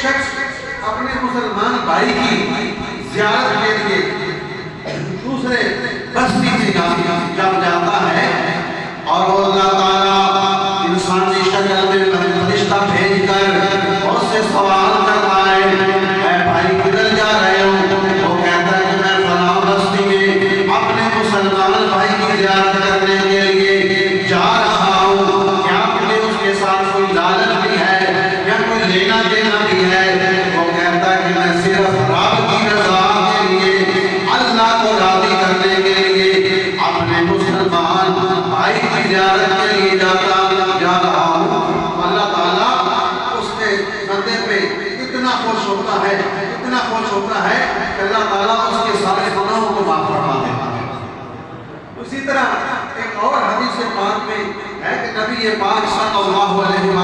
شخص اپنے مسلمان بھائی کی زیارت کے لیے دوسرے بستی میں جب جاتا ہے اور اللہ تعالیٰ انسانی شکل میں فرشتہ بھیج کر اس سے سوال کرتا ہے اے بھائی کدھر جا رہے ہو؟ وہ کہتا ہے کہ میں فلاں بستی میں اپنے مسلمان بھائی کی زیارت کرنے کے لیے جا رہا ہوں، کیا مجھے اس کے ساتھ کوئی لالچ بھی ہے یا کوئی لینا دینا بھی ہے؟ وہ کہتا ہے کہ میں صرف رب کی رضا کے لیے، اللہ کو راضی کرنے کے لیے اپنے مسلمان بھائی کی زیارت کے لیے جا رہا ہوں۔ اللہ تعالیٰ اس کے بندے پہ اتنا خوش ہوتا ہے، اتنا خوش ہوتا ہے کہ اللہ تعالیٰ اس کے سارے گناہوں کو معاف فرما دیتا ہے۔ اسی طرح ایک اور حدیث پاک میں ہے کہ نبی پاک صلی اللہ علیہ